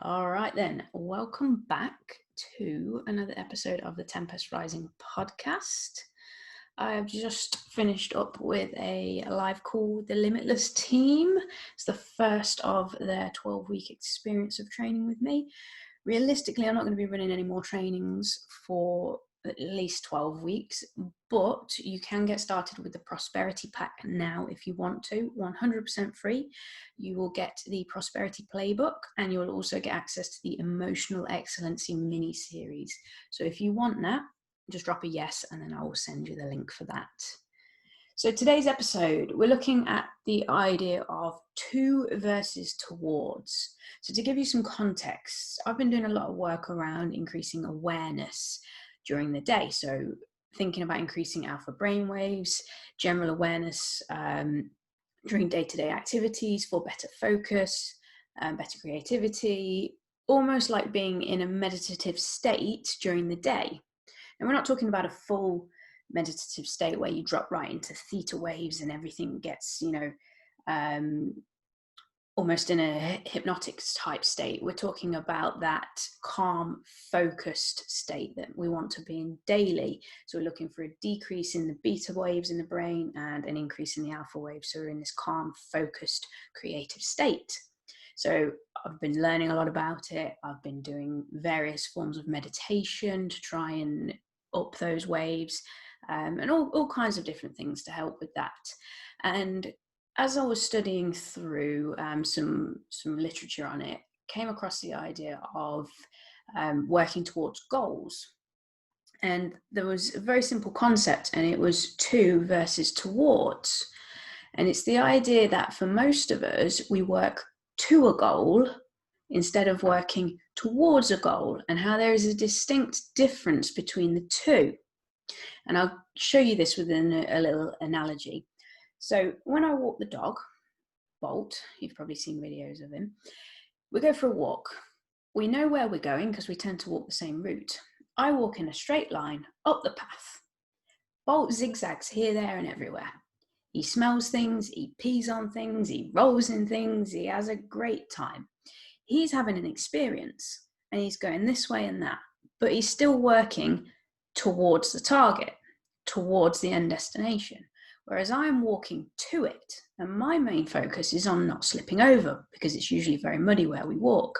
All right, then. Welcome back to another episode of the Tempest Rising podcast. I've just finished up with a live call with the Limitless team. It's the first of their 12-week experience of training with me. Realistically, I'm not going to be running any more trainings for at least 12 weeks, but you can get started with the Prosperity Pack now if you want to, 100% free. You will get the Prosperity Playbook and you'll also get access to the Emotional Excellency mini-series. So if you want that, just drop a yes and then I will send you the link for that. So today's episode, we're looking at the idea of to versus towards. So to give you some context, I've been doing a lot of work around increasing awareness during the day. So thinking about increasing alpha brainwaves, general awareness during day-to-day activities for better focus, better creativity, almost like being in a meditative state during the day. And we're not talking about a full meditative state where you drop right into theta waves and everything gets, almost in a hypnotic type state. We're talking about that calm, focused state that we want to be in daily. So we're looking for a decrease in the beta waves in the brain and an increase in the alpha waves. So we're in this calm, focused, creative state. So I've been learning a lot about it. I've been doing various forms of meditation to try and up those waves, and all kinds of different things to help with that. And as I was studying through some literature on it, came across the idea of working towards goals. And there was a very simple concept, and it was to versus towards. And it's the idea that for most of us, we work to a goal instead of working towards a goal, and how there is a distinct difference between the two. And I'll show you this within a little analogy. So when I walk the dog, Bolt, you've probably seen videos of him, we go for a walk. We know where we're going because we tend to walk the same route. I walk in a straight line up the path. Bolt zigzags here, there, and everywhere. He smells things, he pees on things, he rolls in things, he has a great time. He's having an experience and he's going this way and that, but he's still working towards the target, towards the end destination. Whereas I'm walking to it, and my main focus is on not slipping over because it's usually very muddy where we walk.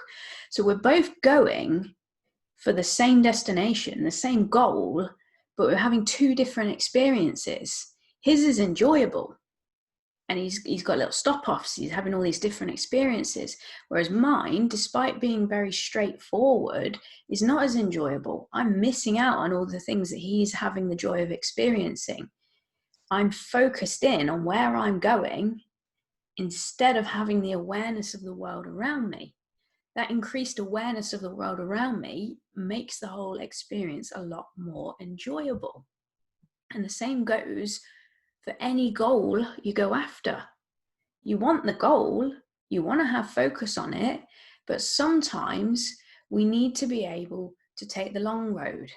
So we're both going for the same destination, the same goal, but we're having two different experiences. His is enjoyable, and he's got little stop-offs. He's having all these different experiences. Whereas mine, despite being very straightforward, is not as enjoyable. I'm missing out on all the things that he's having the joy of experiencing. I'm focused in on where I'm going instead of having the awareness of the world around me. That increased awareness of the world around me makes the whole experience a lot more enjoyable. And the same goes for any goal you go after. You want the goal, you want to have focus on it, but sometimes we need to be able to take the long road.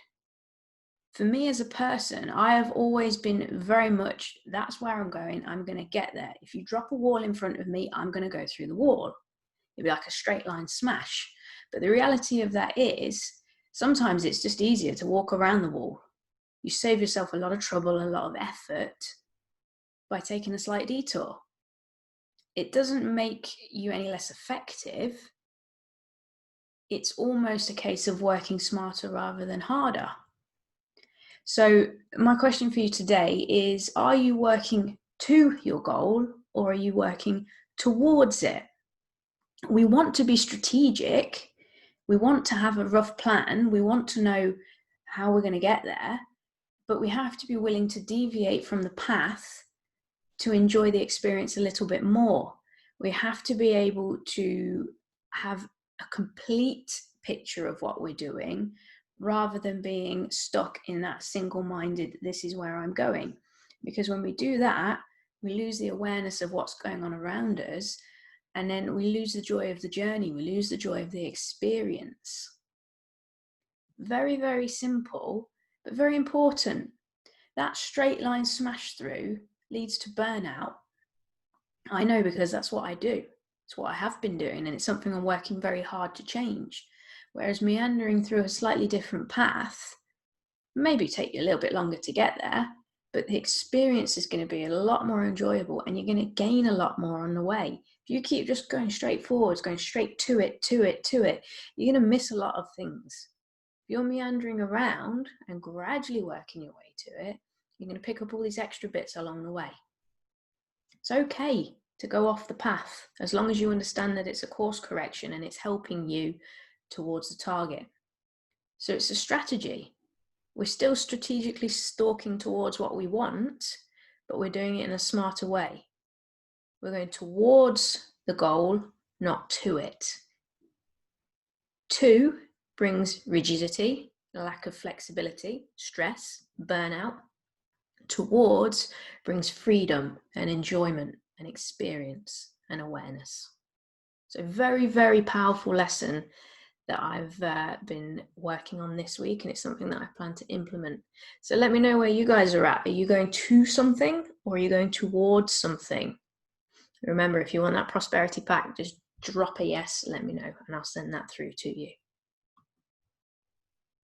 For me as a person, I have always been very much, that's where I'm going, I'm going to get there. If you drop a wall in front of me, I'm going to go through the wall. It'd be like a straight line smash. But the reality of that is, sometimes it's just easier to walk around the wall. You save yourself a lot of trouble, a lot of effort by taking a slight detour. It doesn't make you any less effective. It's almost a case of working smarter rather than harder. So my question for you today is, are you working to your goal or are you working towards it? We want to be strategic. We want to have a rough plan. We want to know how we're going to get there, but we have to be willing to deviate from the path to enjoy the experience a little bit more. We have to be able to have a complete picture of what we're doing rather than being stuck in that single-minded, this is where I'm going. Because when we do that, we lose the awareness of what's going on around us, and then we lose the joy of the journey, we lose the joy of the experience. Very, very simple, but very important. That straight line smash through leads to burnout. I know, because that's what I do. It's what I have been doing, and it's something I'm working very hard to change. Whereas meandering through a slightly different path maybe take you a little bit longer to get there, but the experience is going to be a lot more enjoyable, and you're going to gain a lot more on the way. If you keep just going straight forwards, going straight to it, you're going to miss a lot of things. If you're meandering around and gradually working your way to it, you're going to pick up all these extra bits along the way. It's okay to go off the path as long as you understand that it's a course correction and it's helping you towards the target. So it's a strategy. We're still strategically stalking towards what we want, but we're doing it in a smarter way. We're going towards the goal, not to it. To brings rigidity, lack of flexibility, stress, burnout. Towards brings freedom and enjoyment and experience and awareness. So very, very powerful lesson that I've been working on this week, and it's something that I plan to implement. So let me know where you guys are at. Are you going to something, or are you going towards something? Remember, if you want that prosperity pack, just drop a yes, let me know, and I'll send that through to you.